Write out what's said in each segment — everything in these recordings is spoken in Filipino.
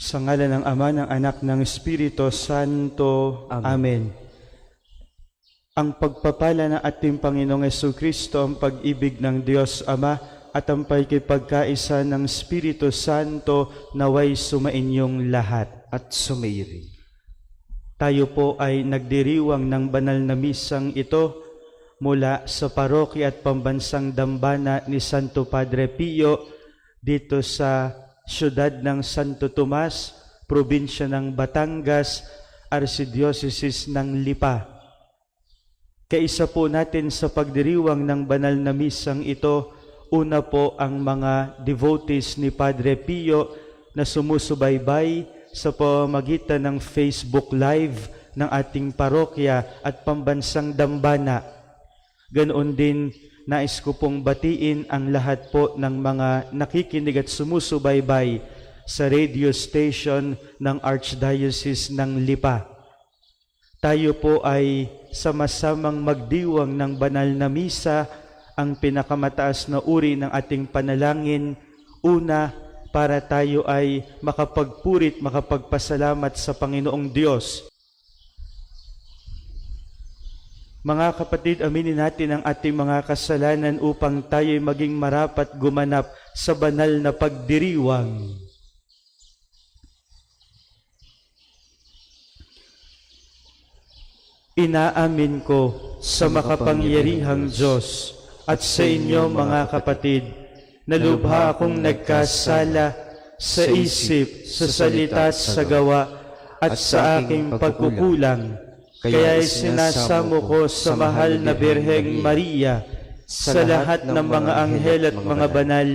Sa ngalan ng Ama, ng Anak, ng Espiritu Santo. Amen. Ang pagpapala ng ating Panginoong Jesucristo, ang pag-ibig ng Diyos Ama, at ang pagkipagkaisa ng Espiritu Santo naway sumainyong lahat at sumairi. Tayo po ay nagdiriwang ng banal na misang ito mula sa parokya at pambansang dambana ni Santo Padre Pio dito sa siyudad ng Santo Tomas, probinsya ng Batangas, Archdiocese ng Lipa. Kaisa po natin sa pagdiriwang ng banal na misang ito, una po ang mga devotees ni Padre Pio na sumusubaybay sa pamamagitan ng Facebook Live ng ating parokya at pambansang dambana. Ganoon din, nais ko pong batiin ang lahat po ng mga nakikinig at sumusubaybay sa radio station ng Archdiocese ng Lipa. Tayo po ay sama-samang magdiwang ng banal na misa, ang pinakamataas na uri ng ating panalangin. Una, para tayo ay makapagpurit, makapagpasalamat sa Panginoong Diyos. Mga kapatid, aminin natin ang ating mga kasalanan upang tayo'y maging marapat gumanap sa banal na pagdiriwang. Inaamin ko sa makapangyarihang Diyos at sa inyo mga kapatid, na lubha akong nagkasala sa isip, sa salita at sa gawa, at sa aking pagkukulang. Kaya'y sinasamo ko sa mahal na Birheng Maria, sa lahat ng mga anghel at mga banal,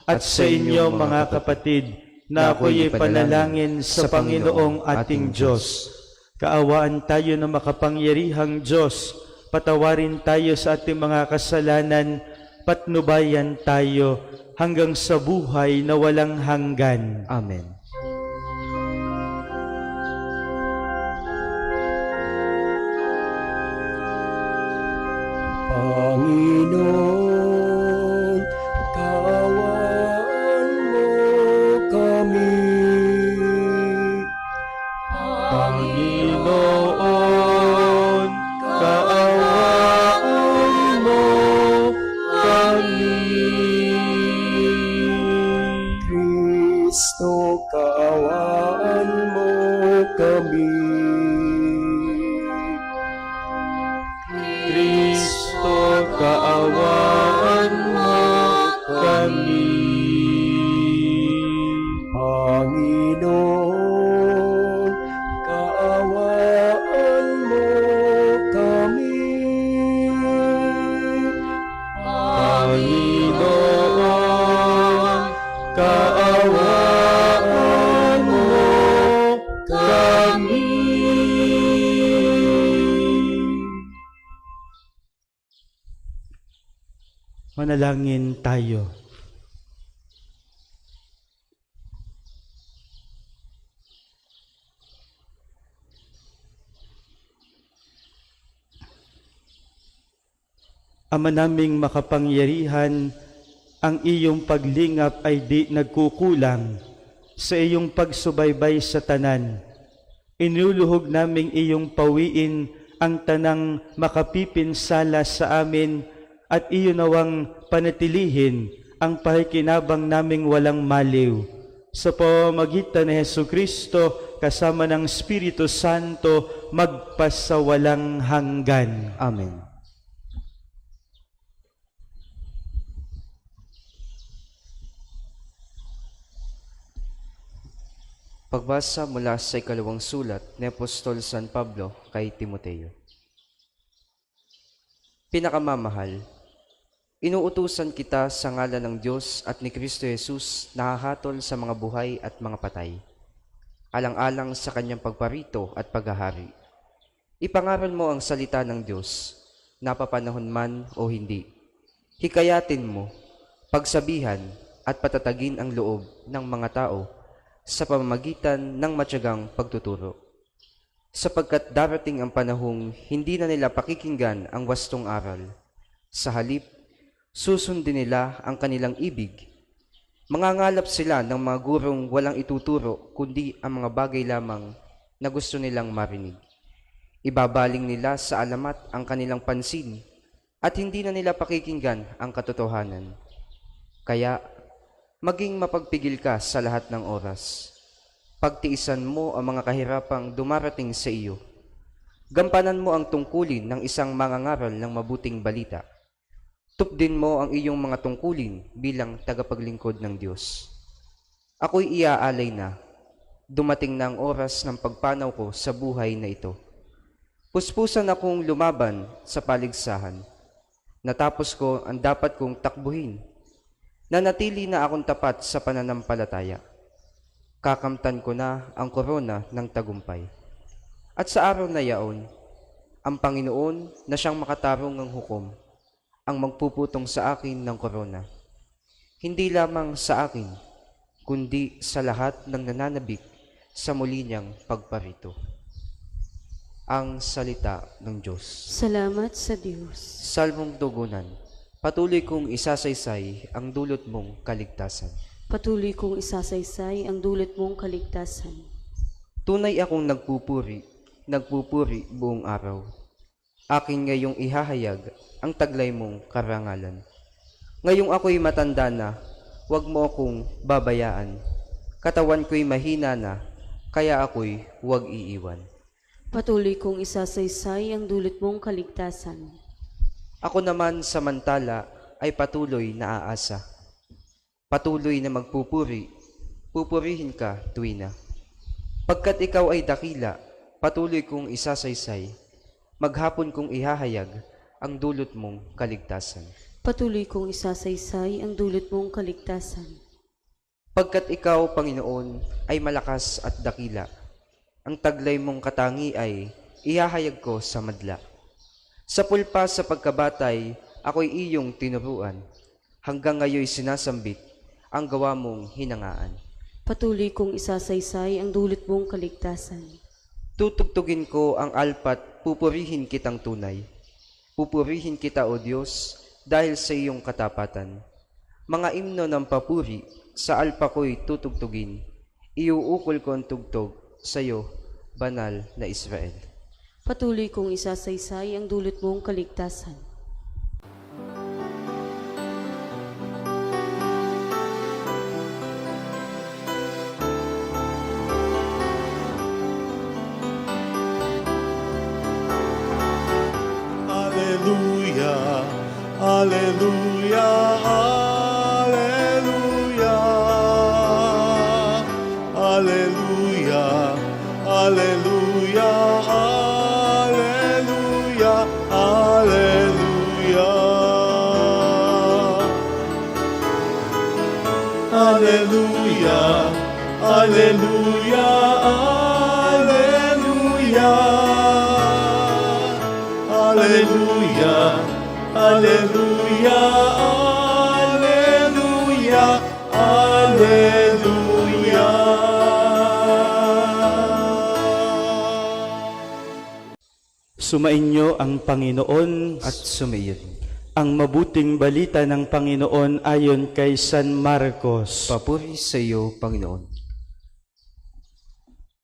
at sa inyo mga kapatid, na ako'y panalangin sa Panginoong ating Diyos. Kaawaan tayo ng makapangyarihang Diyos, patawarin tayo sa ating mga kasalanan, patnubayan tayo hanggang sa buhay na walang hanggan. Amen. Panginoon, kaawaan mo kami. Panginoon, kaawaan mo kami. Kristo, kaawaan mo kami. Kristo, kaawaan mo kami. Panginoon, kaawaan mo kami. Panginoon, kaawaan mo kami. Manalangin tayo. Ama naming makapangyarihan, ang iyong paglingap ay di nagkukulang sa iyong pagsubaybay sa tanan. Inuluhog naming iyong pawiin ang tanang makapipinsala sa amin at iyo nawang panatilihin ang pakikinabang naming walang maliw. Sa pamamagitan ni Jesucristo kasama ng Espiritu Santo magpasawalang hanggan. Amen. Pagbasa mula sa ikalawang sulat ni Apostol San Pablo kay Timoteo. Pinakamamahal, inuutusan kita sa ngalan ng Diyos at ni Kristo Jesus na hahatol sa mga buhay at mga patay, alang-alang sa kanyang pagparito at paghahari. Ipangaral mo ang salita ng Diyos, napapanahon man o hindi. Hikayatin mo, pagsabihan at patatagin ang loob ng mga tao sa pamamagitan ng matyagang pagtuturo. Sapagkat darating ang panahong hindi na nila pakikinggan ang wastong aral. Sa halip, susundin nila ang kanilang ibig. Mangangalap sila ng mga gurong walang ituturo kundi ang mga bagay lamang na gusto nilang marinig. Ibabaling nila sa alamat ang kanilang pansin at hindi na nila pakikinggan ang katotohanan. Kaya, maging mapagpigil ka sa lahat ng oras. Pagtiisan mo ang mga kahirapang dumarating sa iyo. Gampanan mo ang tungkulin ng isang mangangaral ng mabuting balita. Tupdin mo ang iyong mga tungkulin bilang tagapaglingkod ng Diyos. Ako'y iaalay na. Dumating na ang oras ng pagpanaw ko sa buhay na ito. Puspusan akong lumaban sa paligsahan. Natapos ko ang dapat kong takbuhin. Nanatili na akong tapat sa pananampalataya. Kakamtan ko na ang korona ng tagumpay. At sa araw na yaon, ang Panginoon na siyang makatarong ng hukom, ang magpuputong sa akin ng korona. Hindi lamang sa akin, kundi sa lahat ng nananabik sa muli niyang pagparito. Ang salita ng Diyos. Salamat sa Diyos. Salmong Tugunan. Patuloy kong isasaysay ang dulot mong kaligtasan. Patuloy kong isasaysay ang dulot mong kaligtasan. Tunay akong nagpupuri buong araw. Akin ngayong ihahayag ang taglay mong karangalan. Ngayong ako'y matanda na, huwag mo akong babayaan. Katawan ko'y mahina na, kaya ako'y huwag iiwan. Patuloy kong isasaysay ang dulot mong kaligtasan. Ako naman samantala ay patuloy na aasa. Patuloy na magpupuri, pupurihin ka tuwina. Pagkat ikaw ay dakila, patuloy kong isasaysay. Maghapon kong ihahayag ang dulot mong kaligtasan. Patuloy kong isasaysay ang dulot mong kaligtasan. Pagkat ikaw, Panginoon, ay malakas at dakila, ang taglay mong katangi ay ihahayag ko sa madla. Sa pulpa sa pagkabatay, ako'y iyong tinuruan. Hanggang ngayoy sinasambit ang gawa mong hinangaan. Patuloy kong isasaysay ang dulot mong kaligtasan. Tutugtugin ko ang alpat, pupurihin kitang tunay. Pupurihin kita, O Diyos, dahil sa iyong katapatan. Mga imno ng papuri, sa alpa ko'y tutugtugin. Iuukol ko ang tugtog sa iyo, banal na Israel. Patuloy kong isasaysay ang dulot mong kaligtasan. Alleluia, alleluia, alleluia, alleluia, alleluia, alleluia, alleluia, alleluia, alleluia. Alleluia, alleluia, alleluia. Sumainyo ang Panginoon At sumayon. ang mabuting balita ng Panginoon ayon kay San Marcos. Papuri sa iyo, Panginoon.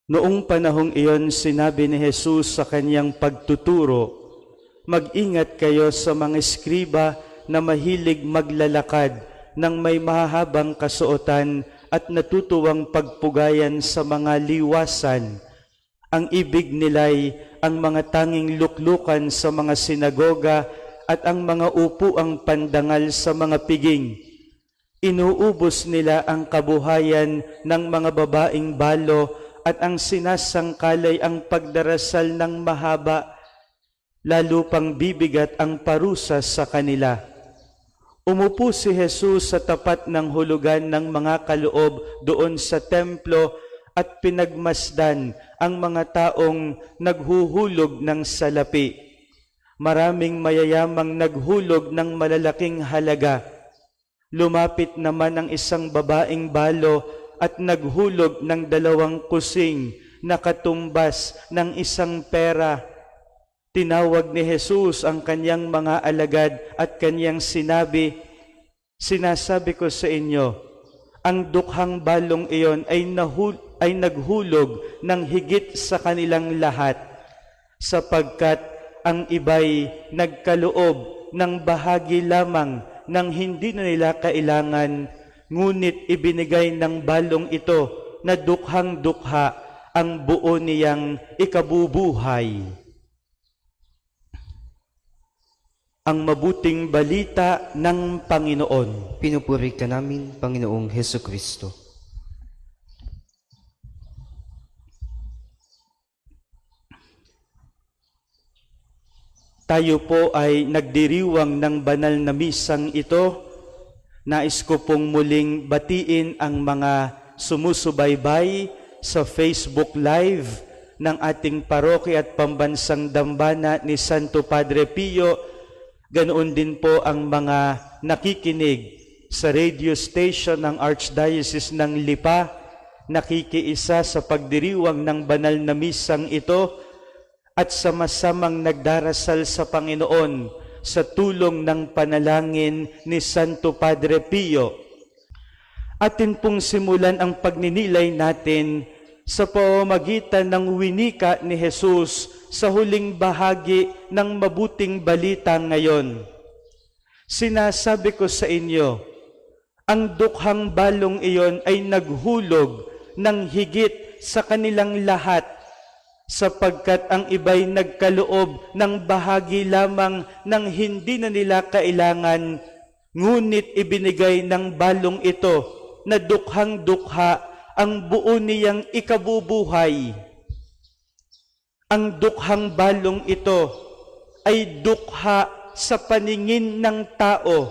Noong panahong iyon, sinabi ni Jesus sa kanyang pagtuturo, mag-ingat kayo sa mga eskriba na mahilig maglalakad ng may mahahabang kasuotan at natutuwang pagpugayan sa mga liwasan. Ang ibig nila'y ang mga tanging luklukan sa mga sinagoga at ang mga upuang pandangal sa mga piging. Inuubos nila ang kabuhayan ng mga babaeng balo at ang sinasangkalay ang pagdarasal ng mahaba, lalo pang bibigat ang parusa sa kanila. Umupo si Jesus sa tapat ng hulugan ng mga kaloob doon sa templo at pinagmasdan ang mga taong naghuhulog ng salapi. Maraming mayayamang naghulog ng malalaking halaga. Lumapit naman ang isang babaeng balo at naghulog ng 2 kusing na katumbas ng 1 pera. Tinawag ni Jesus ang kanyang mga alagad at kanyang sinabi, sinasabi ko sa inyo, ang dukhang balong iyon ay naghulog ng higit sa kanilang lahat, sapagkat ang iba'y nagkaloob ng bahagi lamang ng hindi na nila kailangan, ngunit ibinigay ng balong ito na dukhang dukha ang buo niyang ikabubuhay. Ang mabuting balita ng Panginoon. Pinupuri ka namin, Panginoong Heso Kristo. Tayo po ay nagdiriwang ng banal na misang ito. Nais ko pong muling batiin ang mga sumusubaybay sa Facebook Live ng ating parokya at pambansang dambana ni Santo Padre Pio. Ganoon din po ang mga nakikinig sa radio station ng Archdiocese ng Lipa, nakikiisa sa pagdiriwang ng banal na misang ito, at sama-samang nagdarasal sa Panginoon sa tulong ng panalangin ni Santo Padre Pio. Atin pong simulan ang pagninilay natin sa pamamagitan ng winika ni Jesus sa huling bahagi ng mabuting balita ngayon. Sinasabi ko sa inyo, ang dukhang balong iyon ay naghulog ng higit sa kanilang lahat, sapagkat ang iba'y nagkaloob ng bahagi lamang ng hindi na nila kailangan, ngunit ibinigay ng balong ito na dukhang dukha ang buo niyang ikabubuhay. Ang dukhang balong ito ay dukha sa paningin ng tao,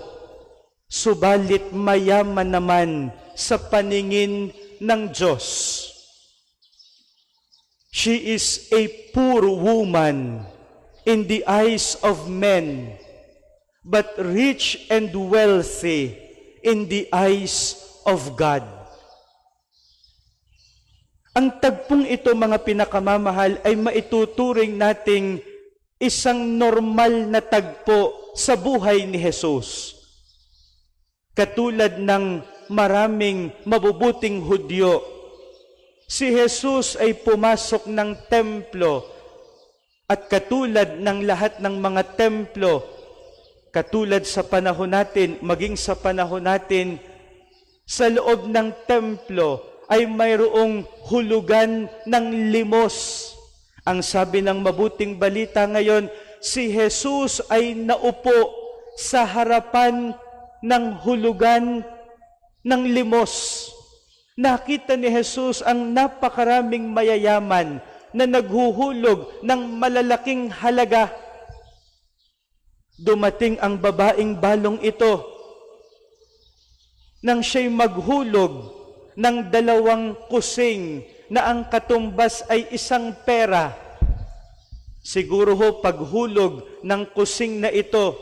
subalit mayaman naman sa paningin ng Diyos. She is a poor woman in the eyes of men, but rich and wealthy in the eyes of God. Ang tagpong ito, mga pinakamamahal, ay maituturing nating isang normal na tagpo sa buhay ni Jesus. Katulad ng maraming mabubuting Hudyo, si Jesus ay pumasok ng templo, at katulad ng lahat ng mga templo, katulad sa panahon natin, maging sa panahon natin, sa loob ng templo ay mayroong hulugan ng limos. Ang sabi ng mabuting balita ngayon, si Jesus ay naupo sa harapan ng hulugan ng limos. Nakita ni Jesus ang napakaraming mayayaman na naghuhulog ng malalaking halaga. Dumating ang babaeng balong ito nang siya'y maghulog ng 2 kusing na ang katumbas ay 1 pera. Siguro ho paghulog ng kusing na ito,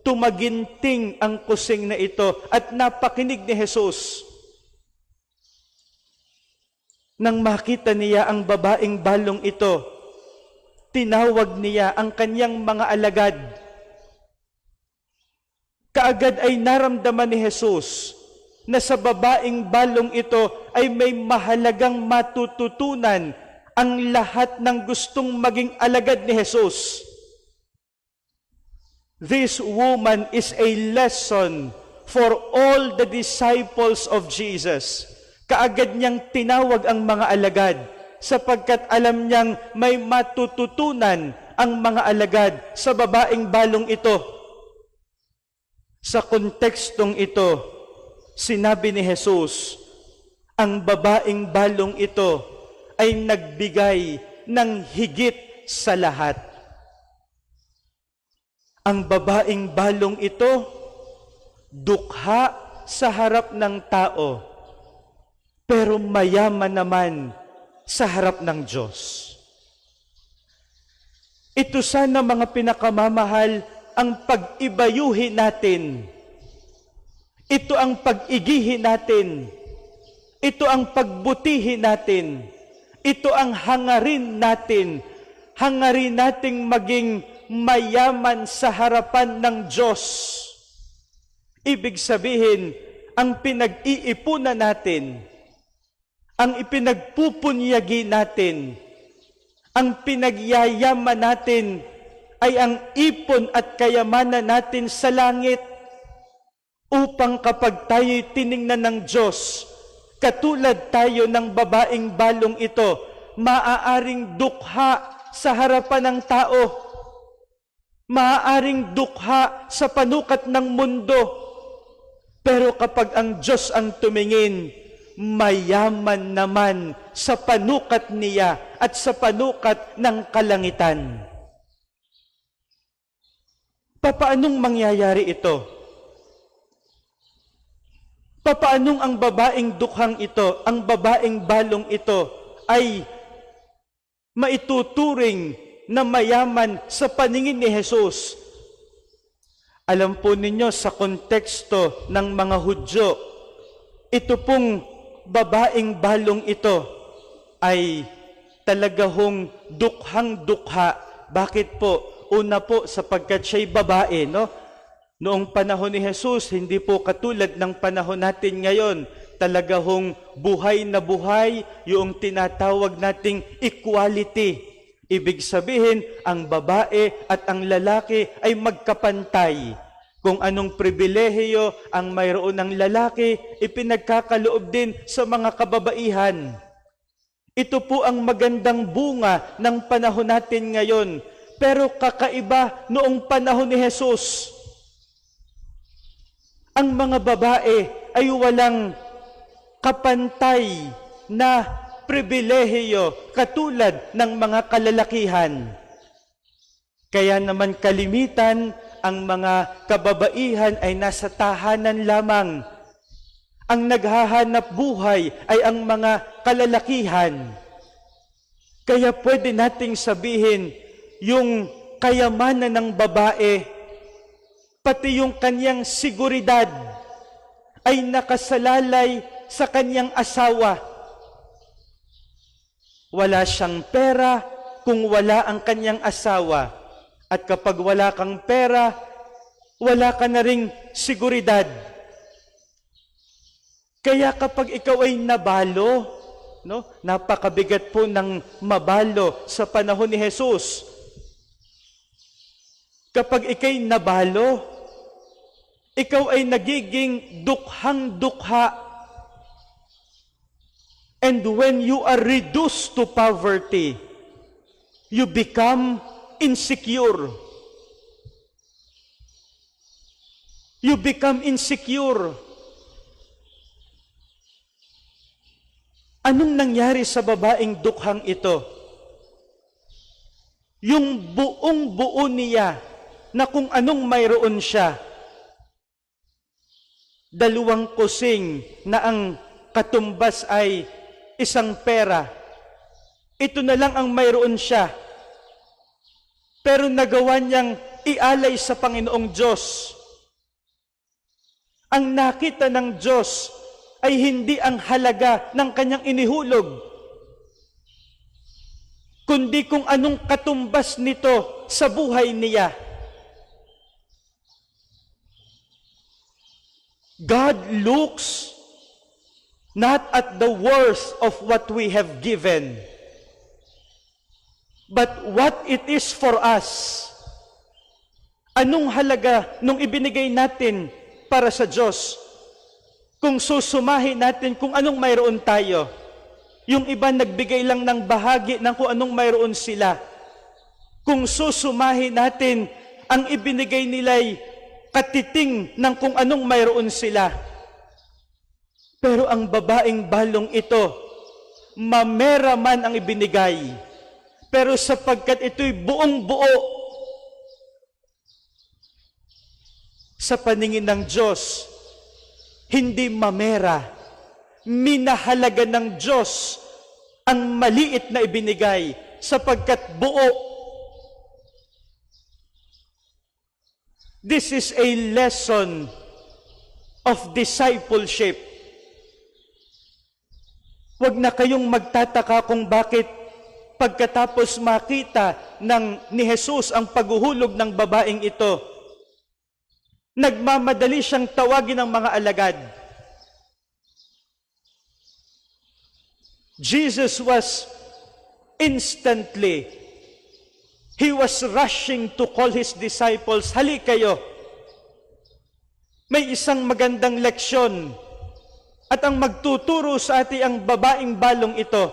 tumaginting ang kusing na ito at napakinig ni Jesus. Nang makita niya ang babaeng balong ito, tinawag niya ang kanyang mga alagad. Kaagad ay naramdaman ni Jesus na sa babaeng balong ito ay may mahalagang matututunan ang lahat ng gustong maging alagad ni Jesus. This woman is a lesson for all the disciples of Jesus. Kaagad niyang tinawag ang mga alagad sapagkat alam niyang may matututunan ang mga alagad sa babaeng balong ito. Sa kontekstong ito, sinabi ni Jesus, ang babaeng balong ito ay nagbigay ng higit sa lahat. Ang babaeng balong ito, dukha sa harap ng tao, pero mayaman naman sa harap ng Diyos. Ito sana, mga pinakamamahal, ang pag-ibayuhin natin. Ito ang pag-igihin natin. Ito ang pagbutihin natin. Ito ang hangarin natin. Hangarin nating maging mayaman sa harapan ng Diyos. Ibig sabihin, ang pinag-iipunan natin, ang ipinagpupunyagi natin, ang pinagyayaman natin ay ang ipon at kayamanan natin sa langit upang kapag tayo'y tiningnan ng Diyos, katulad tayo ng babaeng balong ito, maaaring dukha sa harapan ng tao, maaaring dukha sa panukat ng mundo, pero kapag ang Diyos ang tumingin, mayaman naman sa panukat niya at sa panukat ng kalangitan. Papaanong mangyayari ito? Papaanong ang babaeng dukhang ito, ang babaeng balong ito ay maituturing na mayaman sa paningin ni Jesus? Alam po ninyo sa konteksto ng mga Hudyo, ito pong babaeng balong ito ay talaga hong dukhang-dukha. Bakit po? Una po, sapagkat siya'y babae, no? Noong panahon ni Jesus, hindi po katulad ng panahon natin ngayon. Talaga hong buhay na buhay, yung tinatawag nating equality. Ibig sabihin, ang babae at ang lalaki ay magkapantay. Kung anong pribilehiyo ang mayroon ng lalaki, ipinagkakaloob din sa mga kababaihan. Ito po ang magandang bunga ng panahon natin ngayon. Pero kakaiba noong panahon ni Jesus. Ang mga babae ay walang kapantay na pribilehiyo katulad ng mga kalalakihan. Kaya naman kalimitan, ang mga kababaihan ay nasa tahanan lamang. Ang naghahanap buhay ay ang mga kalalakihan. Kaya pwede nating sabihin, yung kayamanan ng babae, pati yung kanyang seguridad ay nakasalalay sa kanyang asawa. Wala siyang pera kung wala ang kanyang asawa. At kapag wala kang pera, wala ka na ring seguridad. Kaya kapag ikaw ay nabalo, no, napakabigat po ng mabalo sa panahon ni Jesus. Kapag ikay nabalo, ikaw ay nagiging dukhang-dukha. And when you are reduced to poverty, you become insecure. You become insecure. Anong nangyari sa babaeng dukhang ito? Yung buong-buo niya na kung anong mayroon siya, dalawang kusing na ang katumbas ay isang pera. Ito na lang ang mayroon siya. Pero nagawa niyang ialay sa Panginoong Diyos. Ang nakita ng Diyos ay hindi ang halaga ng kanyang inihulog, kundi kung anong katumbas nito sa buhay niya. God looks not at the worth of what we have given, but what it is for us. Anong halaga nung ibinigay natin para sa Diyos? Kung susumahin natin kung anong mayroon tayo. Yung iba nagbigay lang ng bahagi ng kung anong mayroon sila. Kung susumahin natin, ang ibinigay nila'y katiting ng kung anong mayroon sila. Pero ang babaeng balong ito, mamera man ang ibinigay. Pero sapagkat ito'y buong-buo sa paningin ng Diyos, hindi mamera, minahalaga ng Diyos ang maliit na ibinigay sapagkat buo. This is a lesson of discipleship. Huwag na kayong magtataka kung bakit pagkatapos makita ni Jesus ang paghuhulog ng babaeng ito, nagmamadali siyang tawagin ng mga alagad. Jesus was instantly, he was rushing to call his disciples, "Hali kayo. May isang magandang leksyon at ang magtuturo sa atin ang babaeng balong ito.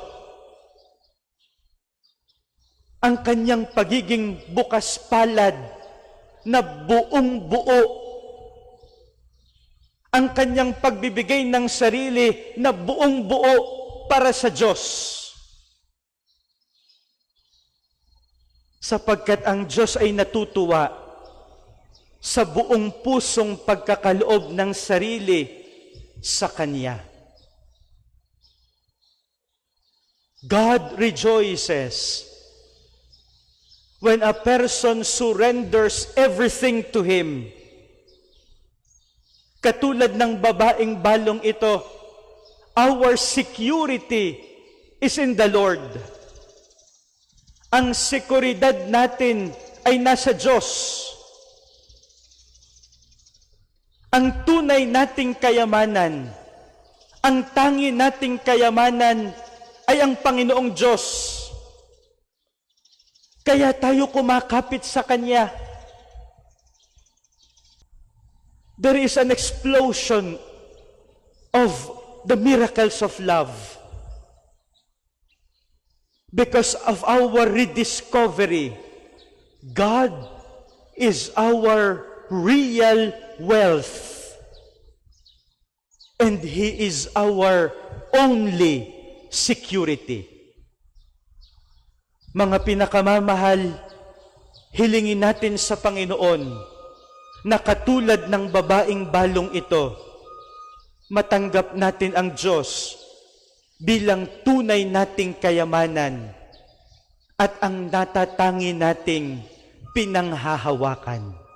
Ang kanyang pagiging bukas palad na buong buo. Ang kanyang pagbibigay ng sarili na buong buo para sa Diyos. Sapagkat ang Diyos ay natutuwa sa buong pusong pagkakaloob ng sarili sa Kanya. God rejoices when a person surrenders everything to Him. Katulad ng babaeng balong ito, our security is in the Lord. Ang seguridad natin ay nasa Diyos. Ang tunay nating kayamanan, ang tangi nating kayamanan ay ang Panginoong Diyos. Kaya tayo kumakapit sa Kanya. There is an explosion of the miracles of love because of our rediscovery. God is our real wealth, and He is our only security. Mga pinakamamahal, hilingin natin sa Panginoon na katulad ng babaeng balong ito, matanggap natin ang Diyos bilang tunay nating kayamanan at ang natatangi nating pinanghahawakan.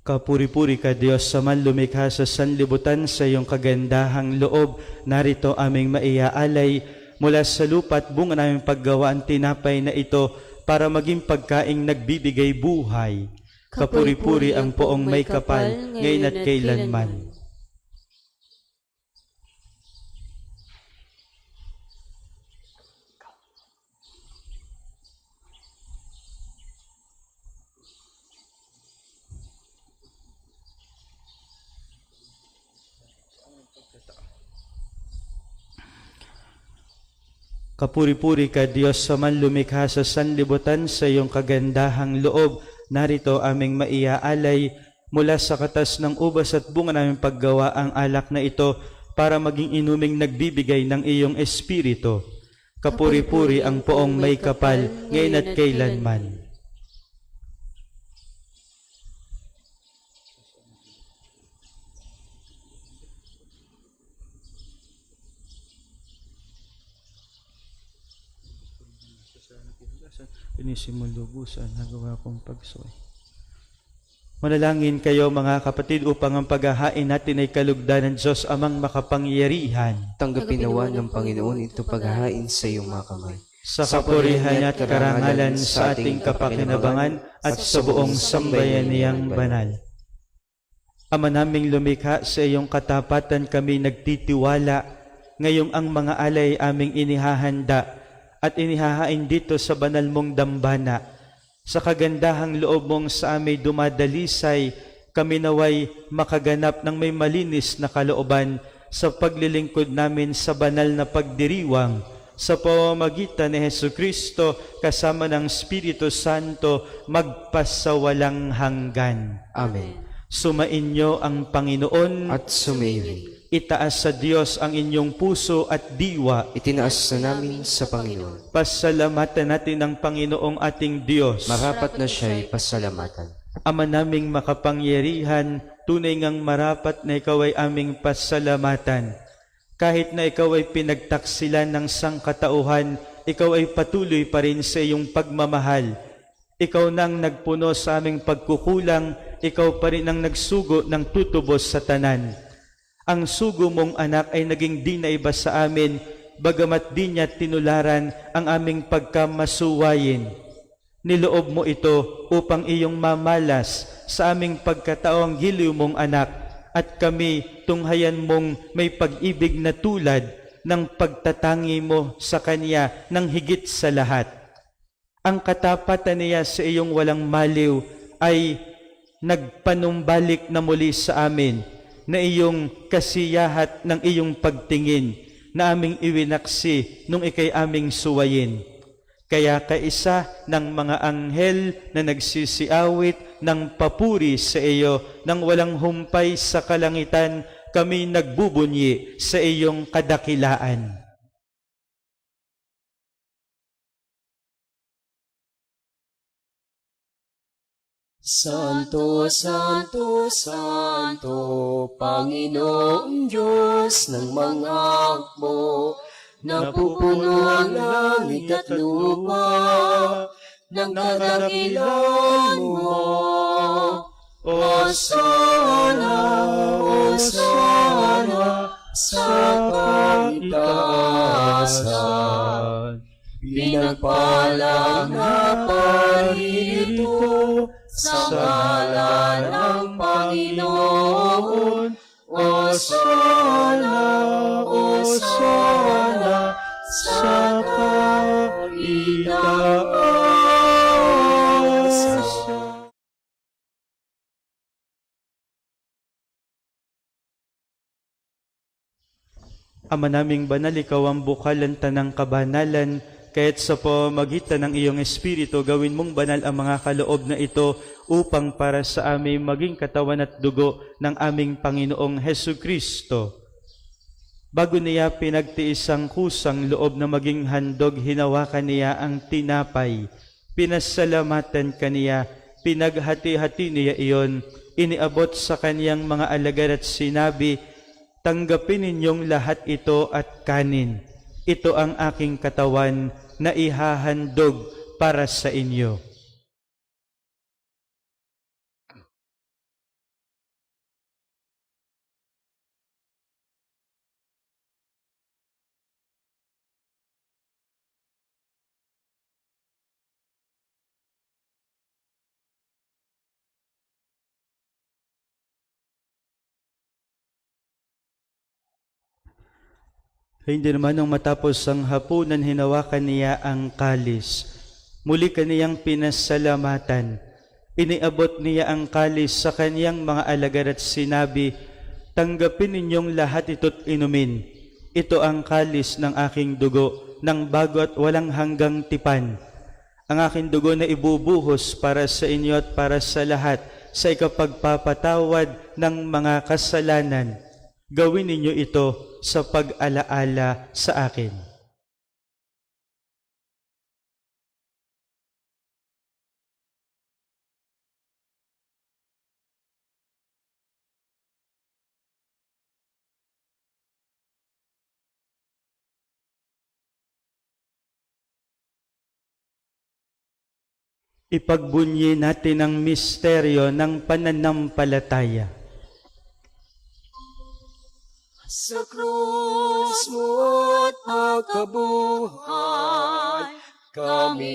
Kapuri-puri ka Diyos sa manlumikha sa sanlibutan sa iyong kagandahang loob. Narito aming maiaalay mula sa lupa at bunga naming paggawa ang tinapay na ito para maging pagkaing nagbibigay buhay. Kapuri-puri ang poong may kapal, ngayon at kailanman. Kapuri-puri ka Diyos sa manlumikha sa sanlibutan sa iyong kagandahang loob. Narito aming maiaalay mula sa katas ng ubas at bunga naming paggawa ang alak na ito para maging inuming nagbibigay ng iyong espiritu. Kapuri-puri ang poong may kapal, ngayon at kailanman. Pinisimong lubusan, nagawa kong pagsoy. Manalangin kayo mga kapatid upang ang paghahain natin ay kalugdan ng Diyos amang makapangyarihan. Tanggapin nawa ng Panginoon ito paghahain sa iyong mga kamay. Sa kapurihan at karangalan sa ating kapakinabangan at sa buong sambayaniyang banal. Ama naming lumikha, sa iyong katapatan kami nagtitiwala. Ngayong ang mga alay aming inihahanda at inihahain dito sa banal mong dambana. Sa kagandahang loob mong sa aming dumadalisay, kami naway makaganap ng may malinis na kalooban sa paglilingkod namin sa banal na pagdiriwang sa pamamagitan ni Jesucristo kasama ng Espiritu Santo magpasawalang hanggan. Amen. Sumainyo ang Panginoon At sumayin. itaas sa Diyos ang inyong puso at diwa. Itinaas na namin sa Panginoon. Pasalamatan natin ang Panginoong ating Diyos. Marapat na siya'y pasalamatan. Ama naming makapangyarihan, tunay ngang marapat na ikaw ay aming pasalamatan. Kahit na ikaw ay pinagtaksilan ng sangkatauhan, ikaw ay patuloy pa rin sa iyong pagmamahal. Ikaw nang nagpuno sa aming pagkukulang, ikaw pa rin ang nagsugo ng tutubos sa tanan. Ang sugo mong anak ay naging di na iba sa amin, bagamat di niya tinularan ang aming pagkamasuwayin. Niloob mo ito upang iyong mamalas sa aming pagkataong giliw mong anak, at kami tunghayan mong may pag-ibig na tulad ng pagtatangi mo sa Kanya ng higit sa lahat. Ang katapatan niya sa iyong walang maliw ay nagpanumbalik na muli sa amin na iyong kasiyahat ng iyong pagtingin na aming iwinaksi nung ikay aming suwayin. Kaya kaisa ng mga anghel na nagsisiawit ng papuri sa iyo nang walang humpay sa kalangitan, kami nagbubunyi sa iyong kadakilaan. Santo, Santo, Santo, Panginoong Diyos ng mga hukbo, napupuno ang langit at lupa ng kadakilan mo. Hosana, Hosana, sa kaitaasan. Pinagpala na parito sa ngalan ng Panginoon. Hosana, Hosana, sa kaitaasan. Ama naming banal, ikaw ang bukalan tanang kabanalan, kaya't sa pamamagitan ng iyong Espiritu, gawin mong banal ang mga kaloob na ito upang para sa aming maging katawan at dugo ng aming Panginoong Hesukristo. Bago niya pinagtiis ang kusang loob na maging handog, hinawakan niya ang tinapay, pinasalamatan kaniya, pinaghati-hati niya iyon, iniabot sa kaniyang mga alagad at sinabi, "Tanggapin ninyong lahat ito at kanin. Ito ang aking katawan na ihahandog para sa inyo." Hindi naman nung matapos ang hapunan, hinawakan niya ang kalis. Muli kaniyang pinasalamatan. Iniabot niya ang kalis sa kaniyang mga alagad at sinabi, "Tanggapin ninyong lahat ito't inumin. Ito ang kalis ng aking dugo, ng bago at walang hanggang tipan. Ang aking dugo na ibubuhos para sa inyo at para sa lahat sa ikapagpapatawad ng mga kasalanan. Gawin ninyo ito sa pag-alaala sa akin." Ipagbunyi natin ang misteryo ng pananampalataya. Sa krus mo't pagkabuhay, kami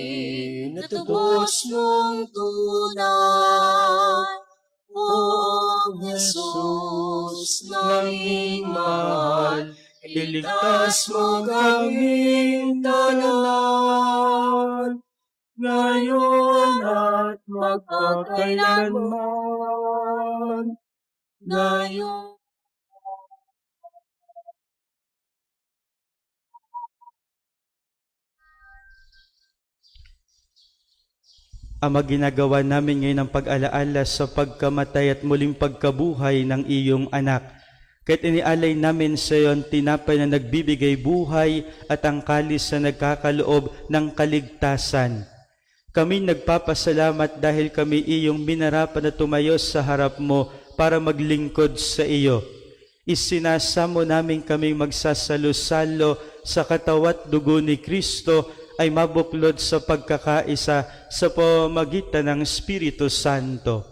natubos mong tunay. O Jesus, naming mahal, iligtas mo kaming tanan, ngayon at magpakailanman. Ngayon Ama, ginagawa namin ngayon ang pag-alaala sa pagkamatay at muling pagkabuhay ng iyong anak. Kahit inialay namin sa iyo ang tinapay na nagbibigay buhay at ang kalis na nagkakaloob ng kaligtasan. Kami nagpapasalamat dahil kami iyong minarapan na tumayo sa harap mo para maglingkod sa iyo. Isinasamo namin kaming magsasalo-salo sa katawat dugo ni Kristo ay mabuklod sa pagkakaisa sa pamamagitan ng Espiritu Santo.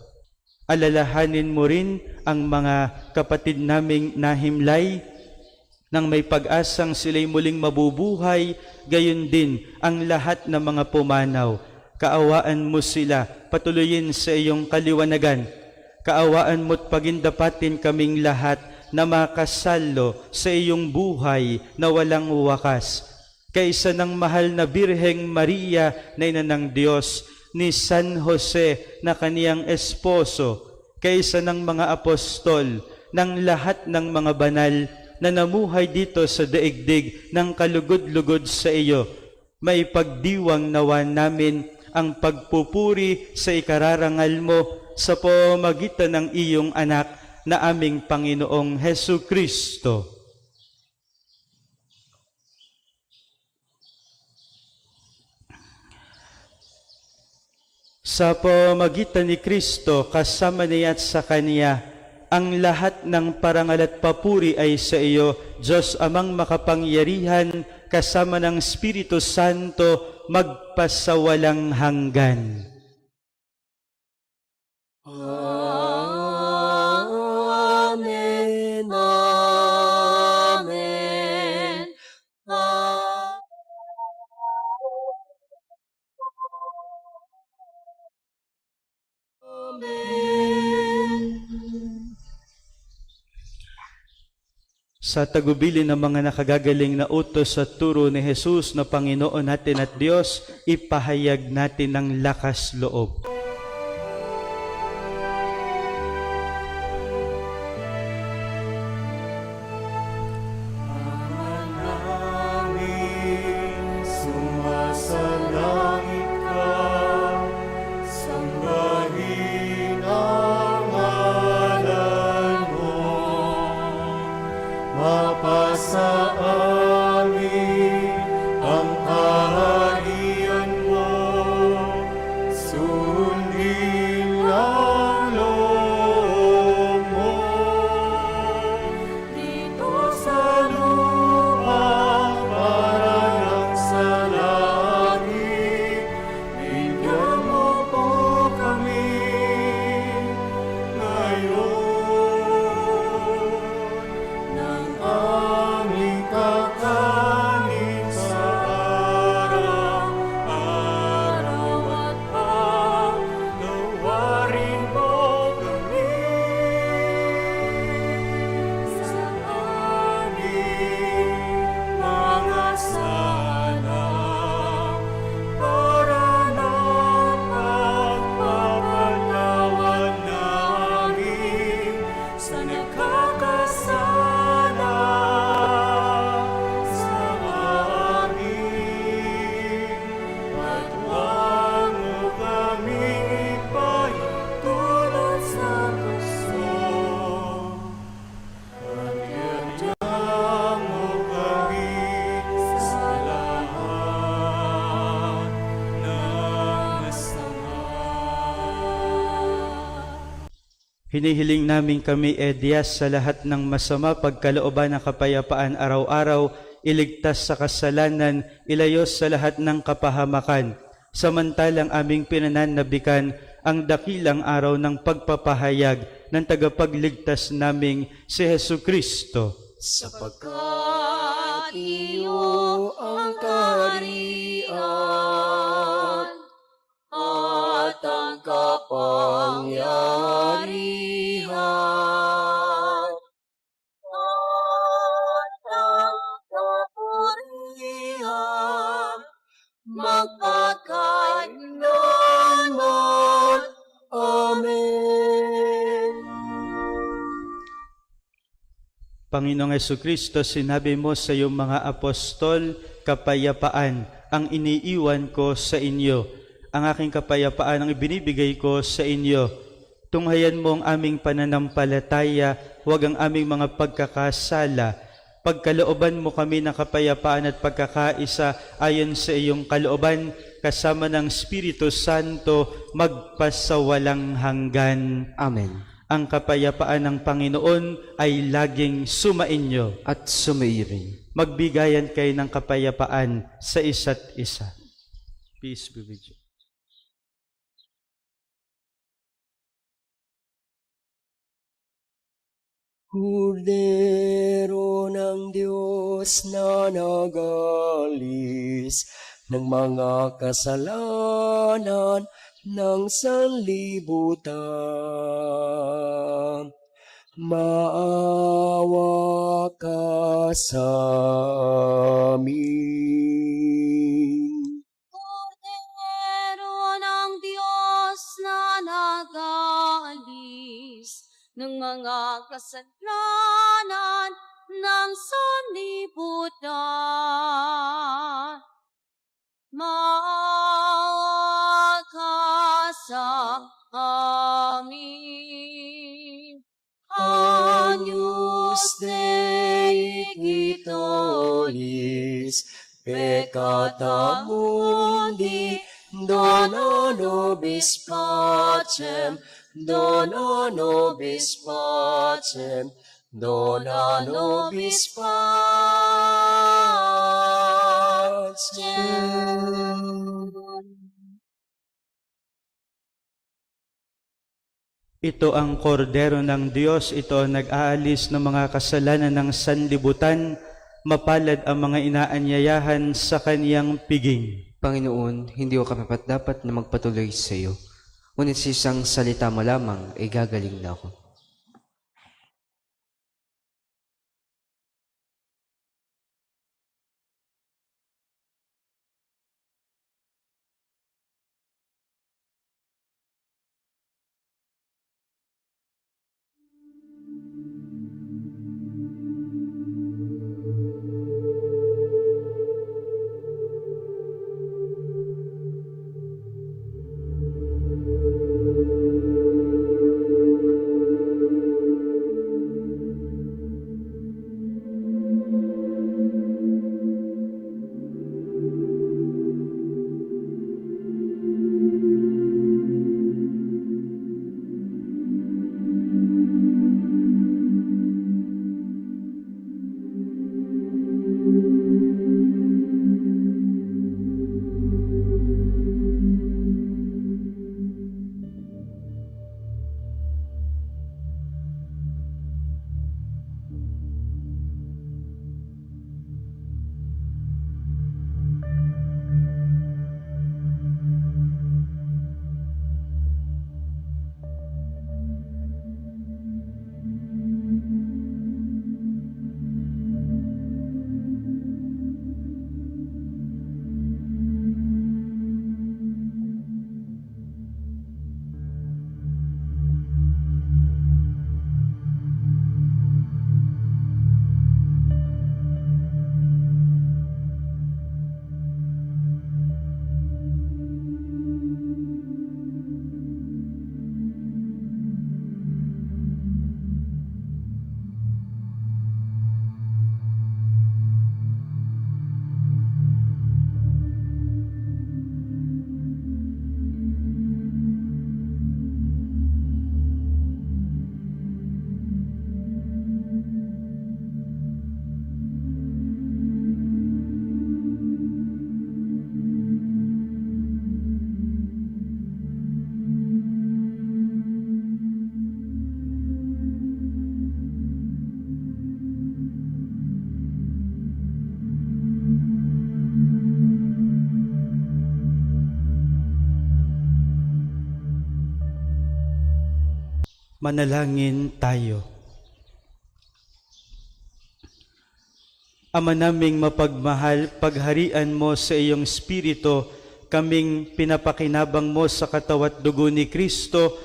Alalahanin mo rin ang mga kapatid naming nahimlay nang may pag-asang sila'y muling mabubuhay, gayon din ang lahat ng mga pumanaw. Kaawaan mo sila, patuloyin sa iyong kaliwanagan. Kaawaan mo't pagindapatin kaming lahat na makasalo sa iyong buhay na walang wakas. Kaisa ng mahal na Birheng Maria na ina ng Diyos, ni San Jose na kaniyang esposo, kaisa ng mga apostol, ng lahat ng mga banal na namuhay dito sa daigdig ng kalugod-lugod sa iyo, may pagdiwang nawa namin ang pagpupuri sa ikararangal mo sa pamamagitan ng iyong anak na aming Panginoong Hesu Kristo. Sa pamamagitan ni Kristo, kasama niya at sa Kanya, ang lahat ng parangal at papuri ay sa iyo, Diyos Amang makapangyarihan, kasama ng Espiritu Santo, magpasawalang hanggan. Amen. Amen. Amen. Sa tagubilin ng mga nakagagaling na utos at turo ni Jesus na Panginoon natin at Diyos, ipahayag natin ng lakas loob. Sumasalangit ka, sambahin ang ngalan mo. Mapasa amin ang kaharian mo, sundin ang loob mo. Dito sa lupa, parang sa langit, bigyan mo po kami ngayon ng aming kakanin sa araw-araw at paglawarin mo kami sa aming mga sala para napagpapalawan namin sa nakakasala sa amin. At huwag mo kaming ipahintulot sa puso, at iadya mo kami sa lahat ng masama. Hinihiling namin kami, Diyos, sa lahat ng masama, pagkalooban ng kapayapaan araw-araw, iligtas sa kasalanan, ilayos sa lahat ng kapahamakan. Samantalang aming pinananabikan ang dakilang araw ng pagpapahayag ng tagapagligtas naming si Hesu Kristo. Sapagkat iyo ang kaharian at ang kapangyarihan at ang kapurihan magpakailanman. Amen. Panginoong Jesucristo, sinabi mo sa iyong mga apostol, kapayapaan ang iniiwan ko sa inyo. Ang aking kapayapaan ang ibinibigay ko sa inyo. Tunghayan mo ang aming pananampalataya, huwag ang aming mga pagkakasala. Pagkalooban mo kami ng kapayapaan at pagkakaisa ayon sa iyong kalooban, kasama ng Espiritu Santo, magpasawalang hanggan. Amen. Ang kapayapaan ng Panginoon ay laging sumainyo. At sumairin. Magbigayan kayo ng kapayapaan sa isa't isa. Peace be with you. Kordero ng Diyos na nagalis ng mga kasalanan ng sanlibutan. Maawa ka sa amin. Kordero ng Diyos na nag-aalis ng mga kasalanan ng sanlibutan. Maawa ka sa amin. Agnus Dei Quitoris, peccata mundi, dona nobis pacem, dona nobis pacem, dona nobis pacem. Ito ang kordero ng Diyos, ito ang nag-aalis ng mga kasalanan ng sanlibutan. Mapalad ang mga inaanyayahan sa kaniyang piging. Panginoon, hindi ko karapat-dapat na magpatuloy sa iyo. Ngunit sa isang salita mo lamang, ay gagaling na ako. Manalangin tayo. Ama naming mapagmahal, pagharian mo sa iyong Espiritu, kaming pinapakinabang mo sa katawat dugo ni Kristo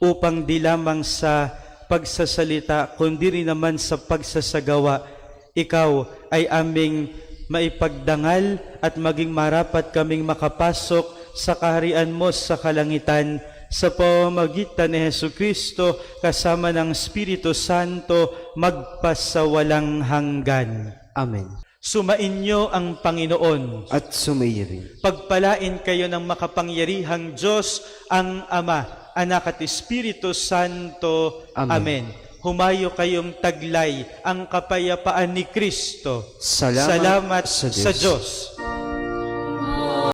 upang di lamang sa pagsasalita, kundi rin naman sa pagsasagawa, ikaw ay aming maipagdangal at maging marapat kaming makapasok sa kaharian mo sa kalangitan sa pamamagitan ni Jesucristo kasama ng Espiritu Santo magpasawalang hanggan. Amen. Sumainyo ang Panginoon. At sumairin. Pagpalain kayo ng makapangyarihang Diyos, ang Ama Anak at Espiritu Santo. Amen. Amen. Humayo kayong taglay ang kapayapaan ni Kristo. Salamat sa Diyos. Sa Diyos.